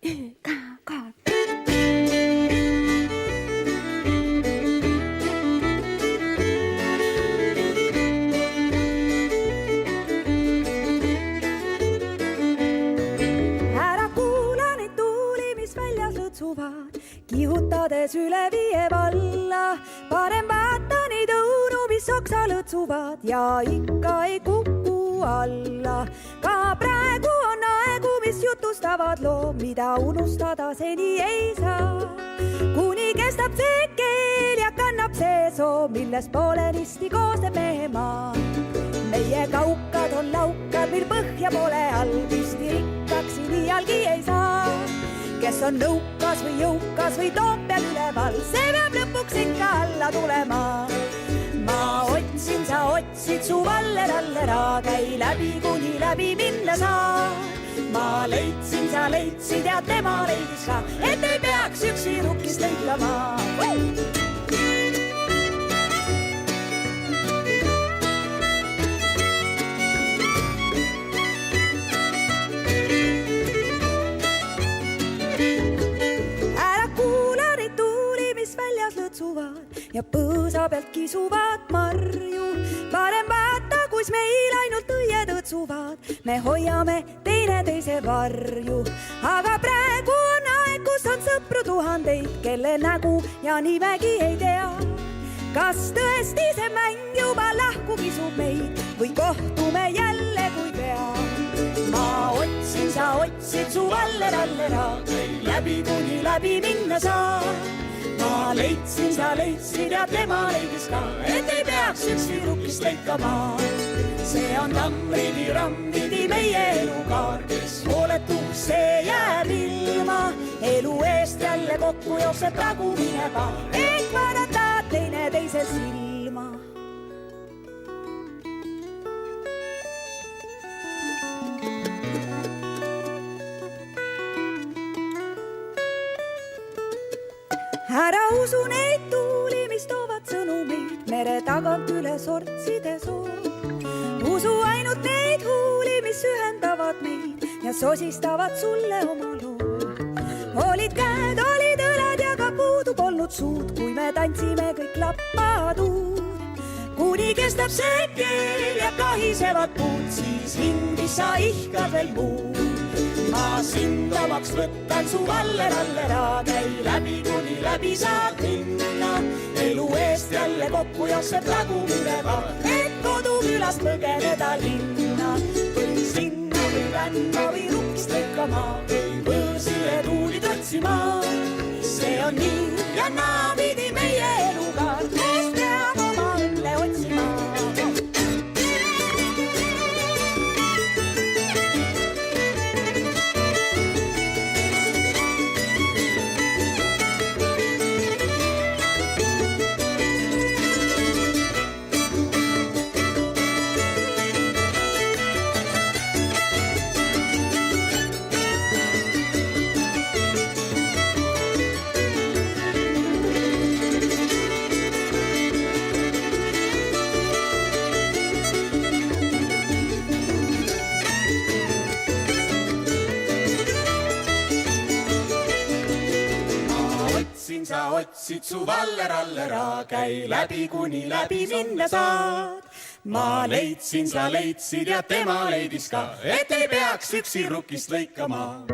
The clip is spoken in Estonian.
Ära kuula neid tuuli, mis väljas lõtsuvad, kihutades üle viie valla. Parem vaata neid õunu, mis oksa lõtsuvad ja ikka ei kuku alla. Ka praegu on aegu, mis jutustavad loo, mida unustada seni ei saa. Kuni kestab see keel ja kannab see soo, millest poolenisti koosneb meie maa. Meie kaukad on laukad, mil põhja pole all, püsti rikkaks iialgi ei saa. Kes on nõukas või jõukas või Toompeal üleval, see peab lõpuks ikka alla tulema. Ma otsin, sa otsid, su vallera, käi läbi, kuni läbi minna saa. Ma leidsin, sa leidsid ja tema leidis ka, et ei peaks üksi rukkist lõikama. Ja põõsa pealt kisuvad marju. Parem vaata, kus meil ainult õied õtsuvad. Me hoiame teineteise varju. Aga praegu on aeg, kus on sõpru tuhandeid, kelle nägu ja nimegi ei tea. Kas tõesti see mäng juba lahku kisub meid või kohtume jälle kui pea? Ma otsin, sa otsid, su vallera, läbi kuni läbi minna saa. Ma leidsin, sa leidsid ja tema leidis ka, et ei peaks üksi rukkist lõikama. See on tammridi rammidi meie elukaar, kes hooletuks see jääb ilma. Elu eest jälle kokku jookseb tagumine paar, ehk vaadata teineteise silma. Ära usu neid tuuli, mis toovad sõnumeid mere tagant üle sortside soo. Usu ainult neid huuli, mis ühendavad meid ja sosistavad sulle oma loo. Olid käed, olid õlad ja ka puudu polnud suud, kui me tantsime kõik lappaduud. Kuni kestab see keel ja kahisevad puud, siis hingis sa ihkad veel muud. Ma sindamaks võtan su vallera, käi läbi, kuni läbi saad minna. Elu eest jälle kokku jookseb tagumine paar, et kodukülast põgeneda linna. Või sinna või ränna või rukkist lõikama, või võõsile tuulid otsima. See on nii ja naapidi meie elukaar, kes peab oma õnne otsima. Sa otsid, su vallera, käi läbi, kuni läbi minna saad. Ma leidsin, sa leidsid ja tema leidis ka, et ei peaks üksi rukkist lõikama.